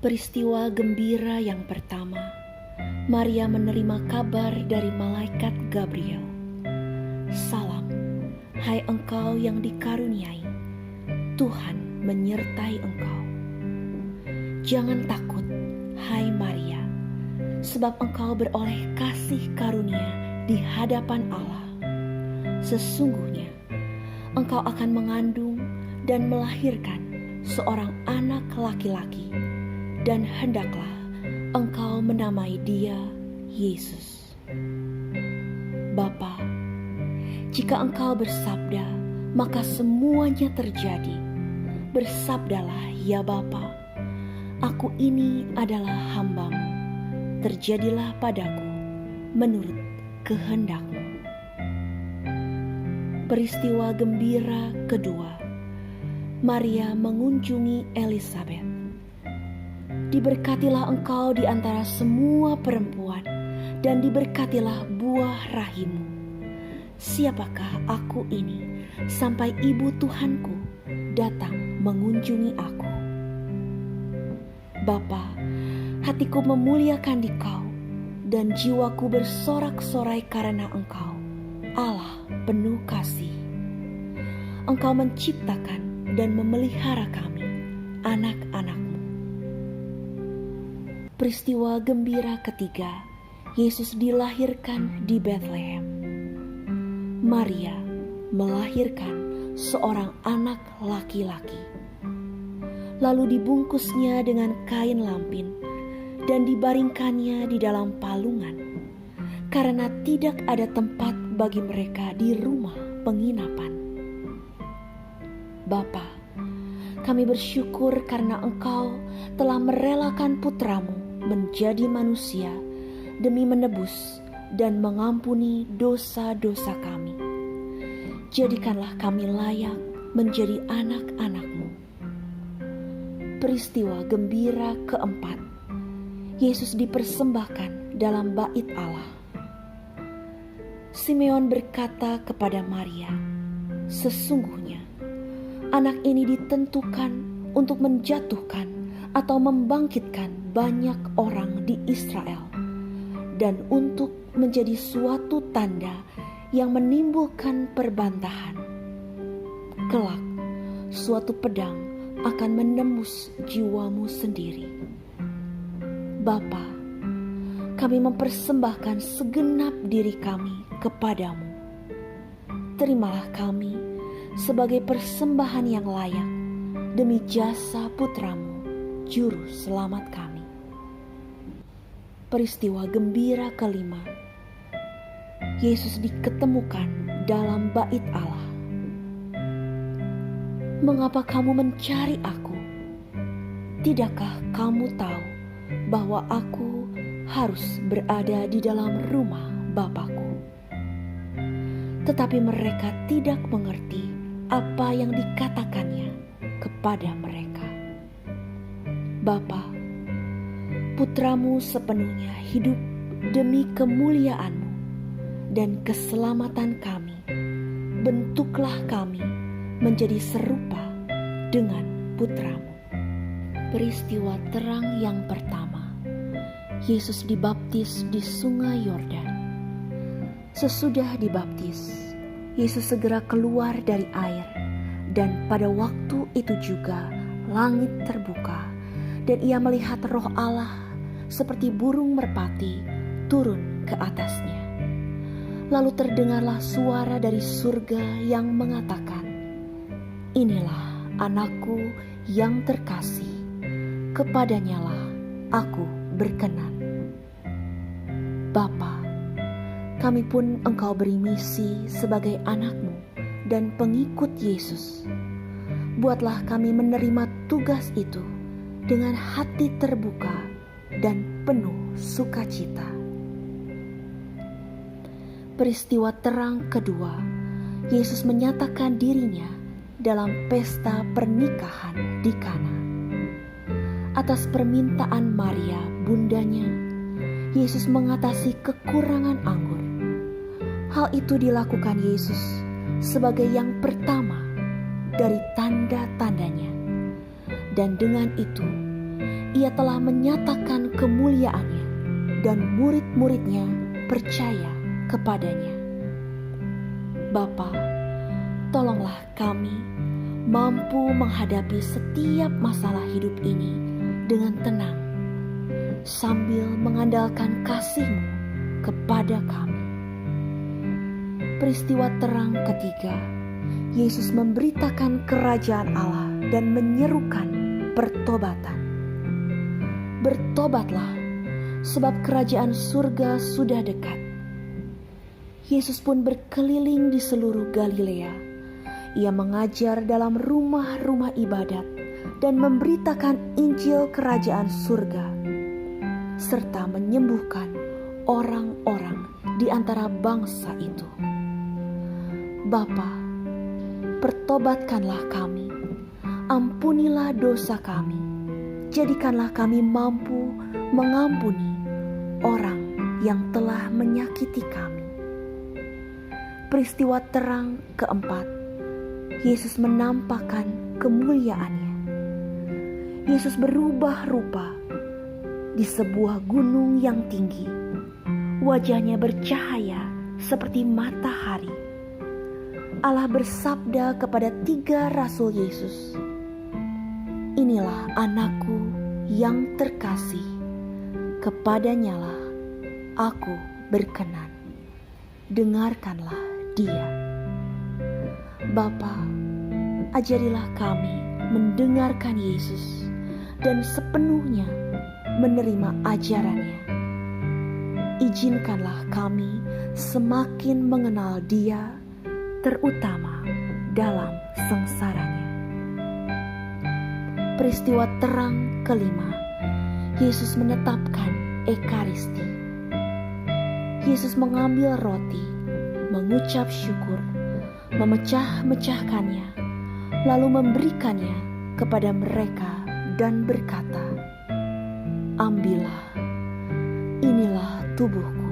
Peristiwa gembira yang pertama, Maria menerima kabar dari malaikat Gabriel. Salam, hai engkau yang dikaruniai, Tuhan menyertai engkau. Jangan takut, hai Maria, sebab engkau beroleh kasih karunia di hadapan Allah. Sesungguhnya, engkau akan mengandung dan melahirkan seorang anak laki-laki, dan hendaklah engkau menamai dia Yesus. Bapa, jika engkau bersabda, maka semuanya terjadi. Bersabdalah ya Bapa, aku ini adalah hamba-Mu. Terjadilah padaku menurut kehendak-Mu. Peristiwa gembira kedua, Maria mengunjungi Elisabet. Diberkatilah engkau di antara semua perempuan, dan diberkatilah buah rahimmu. Siapakah aku ini, sampai ibu Tuhanku datang mengunjungi aku? Bapa, hatiku memuliakan Dikau, dan jiwaku bersorak-sorai karena Engkau, Allah penuh kasih. Engkau menciptakan dan memelihara kami, anak-anak-Mu. Peristiwa gembira ketiga, Yesus dilahirkan di Bethlehem. Maria melahirkan seorang anak laki-laki. Lalu dibungkusnya dengan kain lampin dan dibaringkannya di dalam palungan, karena tidak ada tempat bagi mereka di rumah penginapan. Bapa, kami bersyukur karena Engkau telah merelakan putra-Mu menjadi manusia demi menebus dan mengampuni dosa-dosa kami. Jadikanlah kami layak menjadi anak-anak-Mu. Peristiwa gembira keempat, Yesus dipersembahkan dalam bait Allah. Simeon berkata kepada Maria, sesungguhnya anak ini ditentukan untuk menjatuhkan atau membangkitkan banyak orang di Israel, dan untuk menjadi suatu tanda yang menimbulkan perbantahan. Kelak, suatu pedang akan menembus jiwamu sendiri. Bapa, kami mempersembahkan segenap diri kami kepadamu. Terimalah kami sebagai persembahan yang layak demi jasa putra-Mu, Juru Selamat kami. Peristiwa gembira kelima, Yesus diketemukan dalam bait Allah. Mengapa kamu mencari aku? Tidakkah kamu tahu bahwa aku harus berada di dalam rumah Bapakku? Tetapi mereka tidak mengerti apa yang dikatakannya kepada mereka. Bapa, putra-Mu sepenuhnya hidup demi kemuliaan-Mu dan keselamatan kami. Bentuklah kami menjadi serupa dengan putra-Mu. Peristiwa terang yang pertama, Yesus dibaptis di Sungai Yordan. Sesudah dibaptis, Yesus segera keluar dari air, dan pada waktu itu juga langit terbuka, dan ia melihat Roh Allah seperti burung merpati turun ke atasnya. Lalu terdengarlah suara dari surga yang mengatakan, inilah anakku yang terkasih, kepadanyalah aku berkenan. Bapa, kami pun Engkau beri misi sebagai anak-Mu dan pengikut Yesus. Buatlah kami menerima tugas itu dengan hati terbuka dan penuh sukacita. Peristiwa terang kedua, Yesus menyatakan dirinya dalam pesta pernikahan di Kana. Atas permintaan Maria, bundanya, Yesus mengatasi kekurangan anggur. Hal itu dilakukan Yesus sebagai yang pertama dari tanda-tandanya. Dan dengan itu, Ia telah menyatakan kemuliaannya dan murid-muridnya percaya kepadanya. Bapa, tolonglah kami mampu menghadapi setiap masalah hidup ini dengan tenang, sambil mengandalkan kasih-Mu kepada kami. Peristiwa terang ketiga, Yesus memberitakan kerajaan Allah dan menyerukan pertobatan. Bertobatlah, sebab kerajaan surga sudah dekat. Yesus pun berkeliling di seluruh Galilea. Ia mengajar dalam rumah-rumah ibadat dan memberitakan Injil kerajaan surga, serta menyembuhkan orang-orang di antara bangsa itu. Bapa, pertobatkanlah kami, ampunilah dosa kami, jadikanlah kami mampu mengampuni orang yang telah menyakiti kami. Peristiwa terang keempat, Yesus menampakkan kemuliaannya. Yesus berubah rupa di sebuah gunung yang tinggi. Wajahnya bercahaya seperti matahari. Allah bersabda kepada 3 rasul Yesus, "Inilah anakku yang terkasih, kepadanyalah aku berkenan. Dengarkanlah dia." Bapa, ajarilah kami mendengarkan Yesus dan sepenuhnya menerima ajarannya. Izinkanlah kami semakin mengenal Dia, terutama dalam sengsaranya. Peristiwa terang kelima, Yesus menetapkan Ekaristi. Yesus mengambil roti, mengucap syukur, memecah-mecahkannya, lalu memberikannya kepada mereka dan berkata, "Ambillah, inilah tubuhku."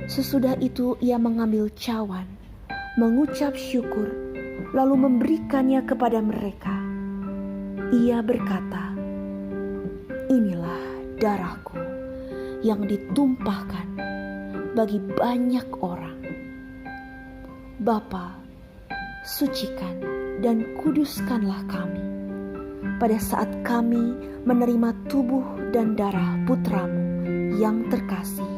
Sesudah itu ia mengambil cawan, mengucap syukur, lalu memberikannya kepada mereka. Ia berkata, "Inilah darahku yang ditumpahkan bagi banyak orang. Bapa, sucikan dan kuduskanlah kami pada saat kami menerima tubuh dan darah Putra-Mu yang terkasih.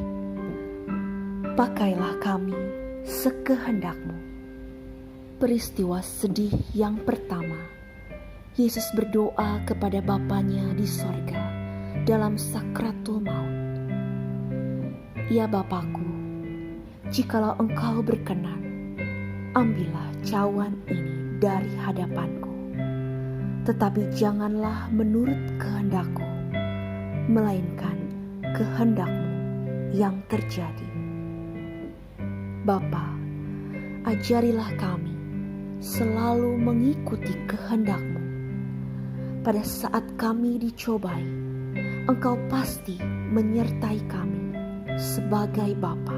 Pakailah kami sekehendak-Mu." Peristiwa sedih yang pertama, Yesus berdoa kepada Bapanya di sorga dalam sakratul maut. "Ya Bapakku, jikalau Engkau berkenan, ambillah cawan ini dari hadapanku. Tetapi janganlah menurut kehendak-Ku, melainkan kehendak-Mu yang terjadi." Bapa, ajarilah kami selalu mengikuti kehendak-Mu. Pada saat kami dicobai, Engkau pasti menyertai kami sebagai Bapa,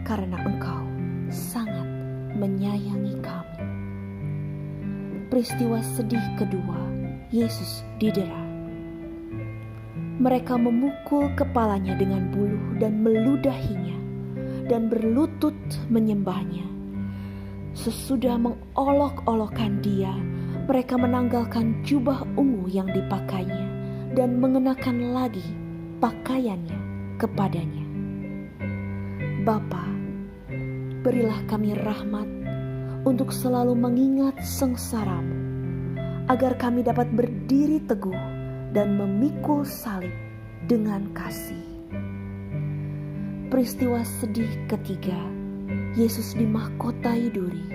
karena Engkau sangat menyayangi kami. Peristiwa sedih kedua, Yesus didera. Mereka memukul kepalanya dengan buluh dan meludahinya dan berlutut menyembahnya. Sesudah mengolok-olokkan Dia, mereka menanggalkan jubah ungu yang dipakainya dan mengenakan lagi pakaiannya kepadanya. Bapa, berilah kami rahmat untuk selalu mengingat sengsara-Mu, agar kami dapat berdiri teguh dan memikul salib dengan kasih. Peristiwa sedih ketiga, Yesus dimahkotai duri.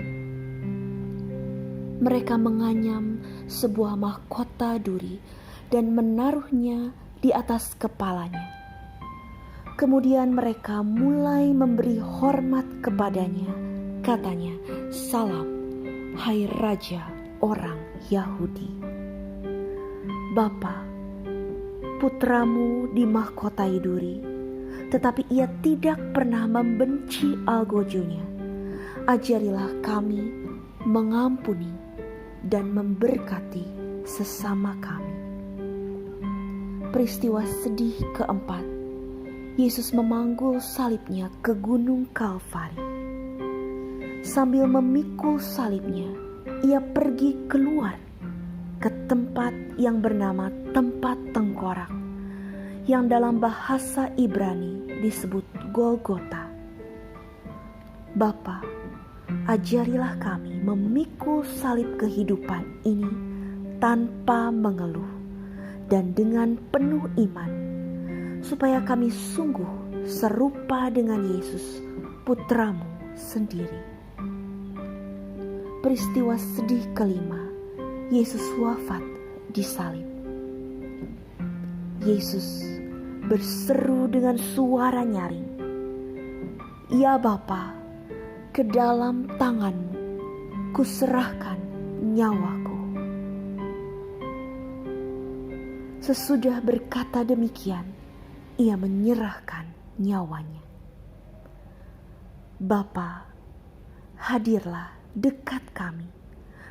Mereka menganyam sebuah mahkota duri dan menaruhnya di atas kepalanya. Kemudian mereka mulai memberi hormat kepadanya. Katanya, "Salam, hai Raja orang Yahudi." Bapa, Putra-Mu dimahkotai duri, tetapi Ia tidak pernah membenci algojonya. Ajarilah kami mengampuni dan memberkati sesama kami. Peristiwa sedih keempat, Yesus memanggul salibnya ke gunung Kalvari. Sambil memikul salibnya, ia pergi keluar ke tempat yang bernama tempat tengkorak, yang dalam bahasa Ibrani disebut Golgota. Bapa, ajarilah kami memikul salib kehidupan ini tanpa mengeluh dan dengan penuh iman, supaya kami sungguh serupa dengan Yesus, Putramu sendiri. Peristiwa sedih kelima, Yesus wafat di salib. Yesus berseru dengan suara nyaring, "Ya Bapa, ke dalam tangan-Mu kuserahkan nyawaku." Sesudah berkata demikian, ia menyerahkan nyawanya. Bapa, hadirlah dekat kami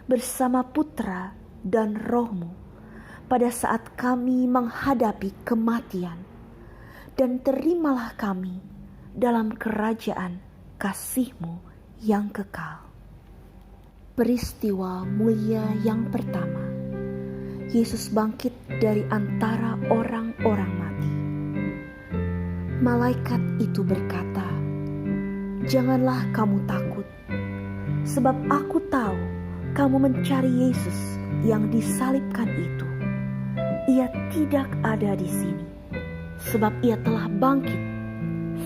bersama Putra dan Roh-Mu pada saat kami menghadapi kematian, dan terimalah kami dalam kerajaan kasih-Mu yang kekal. Peristiwa mulia yang pertama, Yesus bangkit dari antara orang-orang mati. Malaikat itu berkata, "Janganlah kamu takut, sebab aku tahu kamu mencari Yesus yang disalibkan itu. Ia tidak ada di sini, sebab ia telah bangkit,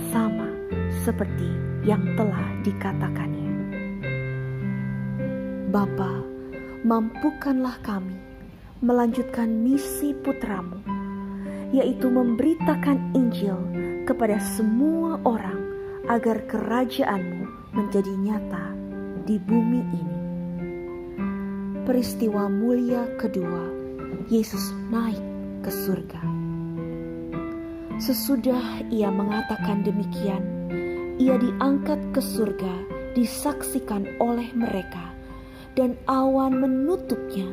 sama seperti yang telah dikatakannya. Bapa, mampukanlah kami melanjutkan misi Putramu, yaitu memberitakan Injil kepada semua orang agar kerajaan-Mu menjadi nyata di bumi ini." Peristiwa mulia kedua, Yesus naik ke surga. Sesudah ia mengatakan demikian, ia diangkat ke surga, disaksikan oleh mereka, dan awan menutupnya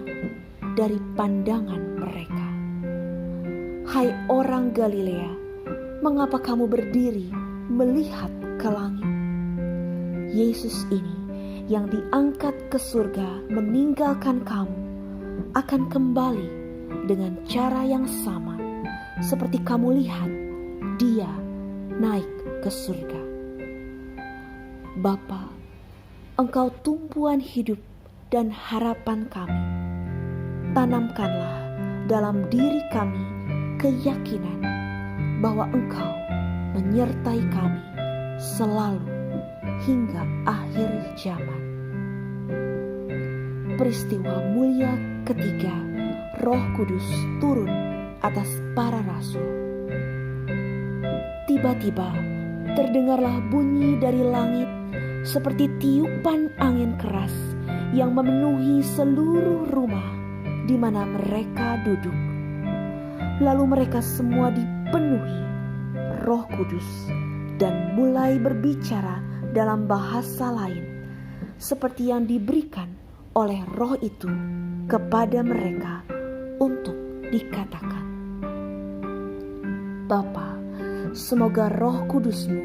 dari pandangan mereka. "Hai orang Galilea, mengapa kamu berdiri melihat ke langit? Yesus ini yang diangkat ke surga meninggalkan kamu akan kembali dengan cara yang sama seperti kamu lihat dia naik ke surga. Bapa, Engkau tumpuan hidup dan harapan kami. Tanamkanlah dalam diri kami keyakinan bahwa Engkau menyertai kami selalu hingga akhir zaman." Peristiwa mulia ketiga, Roh Kudus turun atas para rasul. Tiba-tiba terdengarlah bunyi dari langit seperti tiupan angin keras yang memenuhi seluruh rumah di mana mereka duduk. Lalu mereka semua dipenuhi Roh Kudus dan mulai berbicara dalam bahasa lain seperti yang diberikan oleh Roh itu kepada mereka untuk dikatakan. Bapa, semoga Roh Kudus-Mu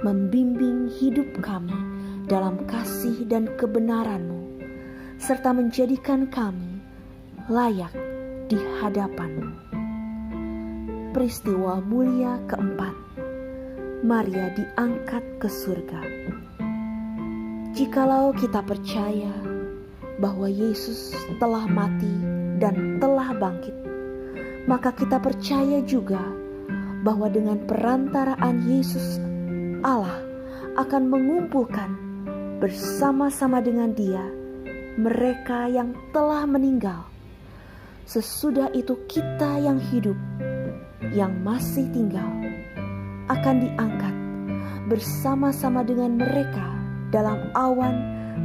membimbing hidup kami dalam kasih dan kebenaran-Mu, serta menjadikan kami layak di hadapan-Mu. Peristiwa mulia keempat, Maria diangkat ke surga. Jikalau kita percaya bahwa Yesus telah mati dan telah bangkit, maka kita percaya juga bahwa dengan perantaraan Yesus, Allah akan mengumpulkan bersama-sama dengan Dia mereka yang telah meninggal. Sesudah itu kita yang hidup, yang masih tinggal, akan diangkat bersama-sama dengan mereka dalam awan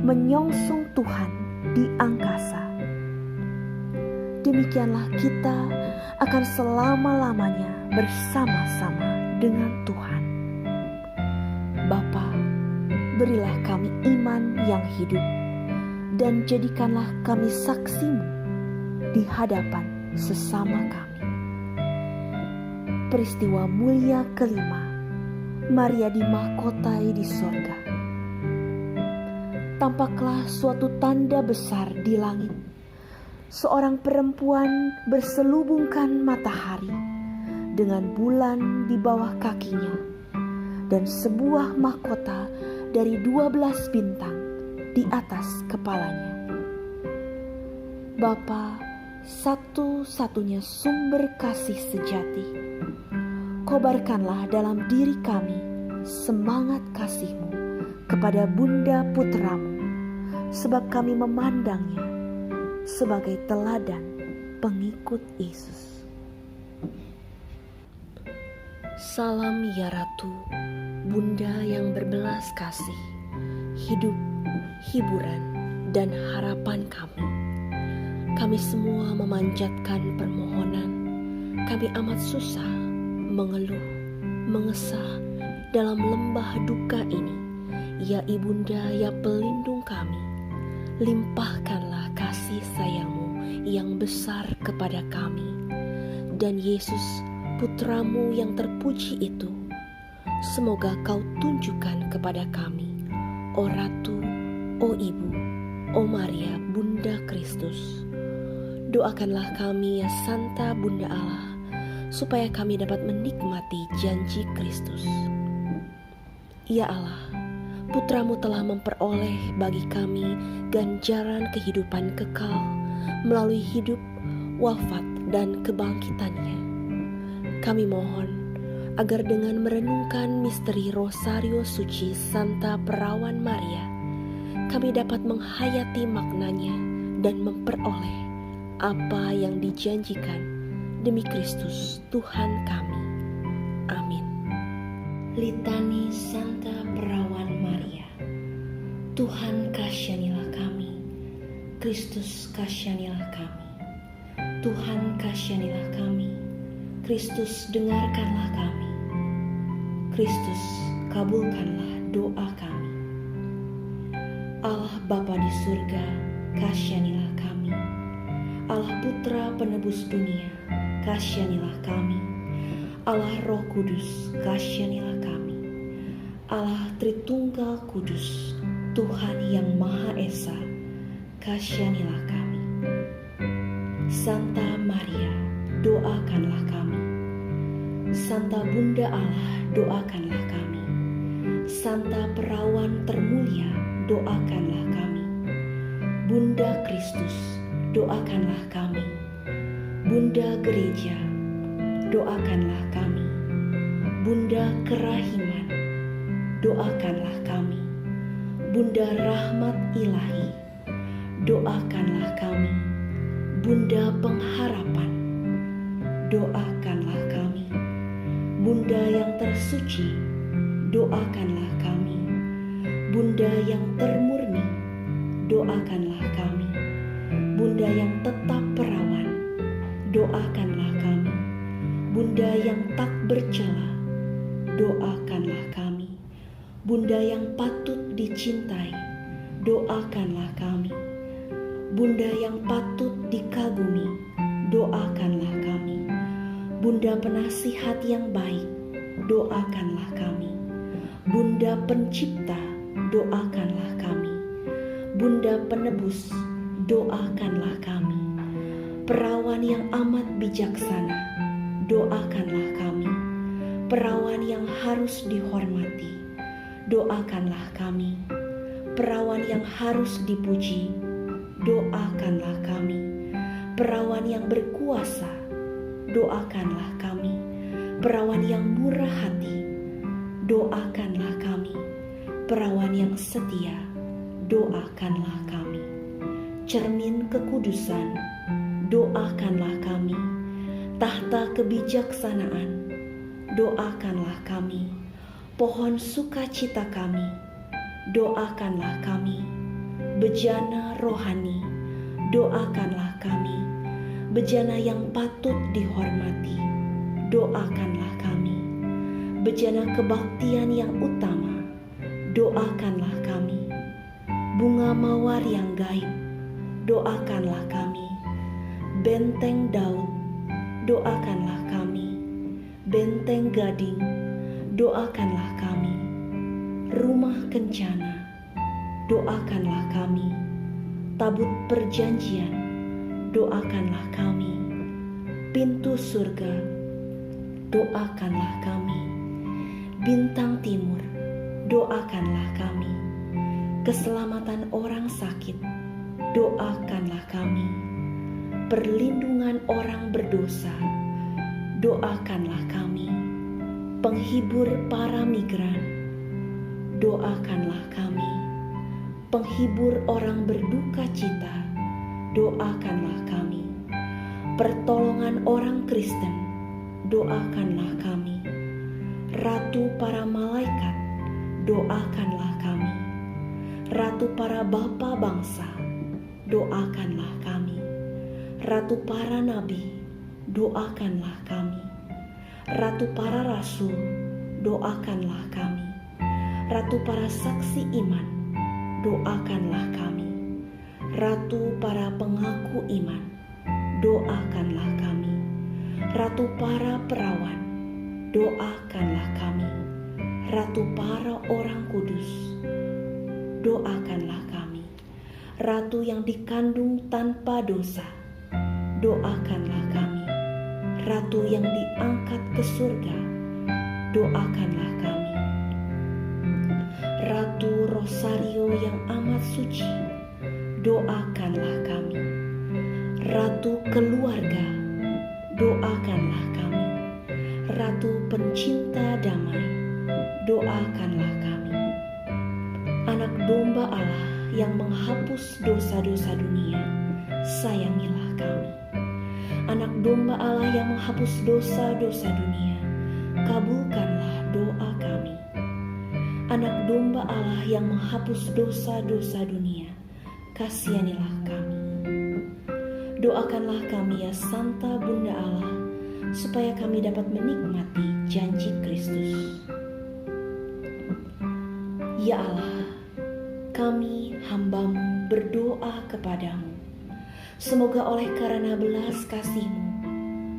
menyongsong Tuhan di angkasa. Demikianlah kita akan selama-lamanya bersama-sama dengan Tuhan. Bapa, berilah kami iman yang hidup, dan jadikanlah kami saksi-Mu di hadapan sesama kami. Peristiwa mulia kelima, Maria dimahkotai di sorga. Tampaklah suatu tanda besar di langit. Seorang perempuan berselubungkan matahari dengan bulan di bawah kakinya, dan sebuah mahkota dari 12 bintang di atas kepalanya. Bapa, satu-satunya sumber kasih sejati, kobarkanlah dalam diri kami semangat kasih-Mu kepada Bunda Putramu, sebab kami memandangnya sebagai teladan pengikut Yesus. Salam ya Ratu, Bunda yang berbelas kasih, hidup, hiburan, dan harapan kami. Kami semua memanjatkan permohonan. Kami amat susah, mengeluh, mengesah dalam lembah duka ini. Ya Ibunda, ya pelindung kami, limpahkanlah kasih sayang-Mu yang besar kepada kami. Dan Yesus, Putramu yang terpuji itu, semoga Kau tunjukkan kepada kami, O Ratu, O Ibu, O Maria, Bunda Kristus. Doakanlah kami ya Santa Bunda Allah, supaya kami dapat menikmati janji Kristus. Ya Allah, Putramu telah memperoleh bagi kami ganjaran kehidupan kekal melalui hidup, wafat, dan kebangkitannya. Kami mohon agar dengan merenungkan misteri Rosario Suci Santa Perawan Maria, kami dapat menghayati maknanya dan memperoleh apa yang dijanjikan demi Kristus Tuhan kami. Amin. Litani Santa Perawan Maria. Tuhan kasihanilah kami, Kristus kasihanilah kami. Tuhan kasihanilah kami, Kristus dengarkanlah kami. Kristus kabulkanlah doa kami. Allah Bapa di surga, kasihanilah kami. Allah Putra penebus dunia, kasihanilah kami. Allah Roh Kudus, kasihanilah kami. Allah Tritunggal Kudus, Tuhan yang Maha Esa, kasihanilah kami. Santa Maria, doakanlah kami. Santa Bunda Allah, doakanlah kami. Santa Perawan termulia, doakanlah kami. Bunda Kristus, doakanlah kami. Bunda Gereja, doakanlah kami. Bunda Kerahiman, doakanlah kami. Bunda Rahmat Ilahi, doakanlah kami. Bunda Pengharapan, doakanlah kami. Bunda yang tersuci, doakanlah kami. Bunda yang termurni, doakanlah kami. Bunda yang tetap perawan, doakanlah kami. Bunda yang tak bercela, doakanlah kami. Bunda yang patut dicintai, doakanlah kami. Bunda yang patut dikagumi, doakanlah kami. Bunda penasihat yang baik, doakanlah kami. Bunda pencipta, doakanlah kami. Bunda penebus, doakanlah kami. Perawan yang amat bijaksana, doakanlah kami. Perawan yang harus dihormati, doakanlah kami. Perawan yang harus dipuji, doakanlah kami. Perawan yang berkuasa, doakanlah kami. Perawan yang murah hati, doakanlah kami. Perawan yang setia, doakanlah kami. Cermin kekudusan, doakanlah kami. Tahta kebijaksanaan, doakanlah kami. Pohon sukacita kami, doakanlah kami. Bejana rohani, doakanlah kami. Bejana yang patut dihormati, doakanlah kami. Bejana kebaktian yang utama, doakanlah kami. Bunga mawar yang gaib, doakanlah kami. Benteng Daud, doakanlah kami. Benteng Gading, doakanlah kami. Rumah Kencana, doakanlah kami. Tabut Perjanjian, doakanlah kami. Pintu Surga, doakanlah kami. Bintang Timur, doakanlah kami. Keselamatan orang sakit, doakanlah kami. Perlindungan orang berdosa, doakanlah kami. Penghibur para migran, doakanlah kami. Penghibur orang berduka cita, doakanlah kami. Pertolongan orang Kristen, doakanlah kami. Ratu para malaikat, doakanlah kami. Ratu para bapa bangsa, doakanlah kami. Ratu para nabi, doakanlah kami. Ratu para rasul, doakanlah kami. Ratu para saksi iman, doakanlah kami. Ratu para pengaku iman, doakanlah kami. Ratu para perawan, doakanlah kami. Ratu para orang kudus, doakanlah kami. Ratu yang dikandung tanpa dosa, doakanlah kami. Ratu yang diangkat ke surga, doakanlah kami. Ratu Rosario yang amat suci, doakanlah kami. Ratu keluarga, doakanlah kami. Ratu pencinta damai, doakanlah kami. Anak domba Allah yang menghapus dosa-dosa dunia, sayangilah kami. Anak domba Allah yang menghapus dosa-dosa dunia, kabulkanlah doa kami. Anak domba Allah yang menghapus dosa-dosa dunia, kasihanilah kami. Doakanlah kami ya Santa Bunda Allah, supaya kami dapat menikmati janji Kristus. Ya Allah, kami hamba-Mu berdoa kepadamu. Semoga oleh karena belas kasih-Mu,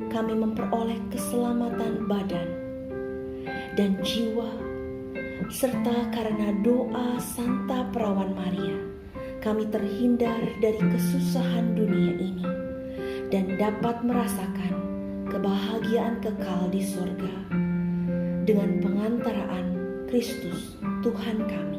kami memperoleh keselamatan badan dan jiwa, serta karena doa Santa Perawan Maria, kami terhindar dari kesusahan dunia ini dan dapat merasakan kebahagiaan kekal di surga dengan pengantaraan Kristus Tuhan kami.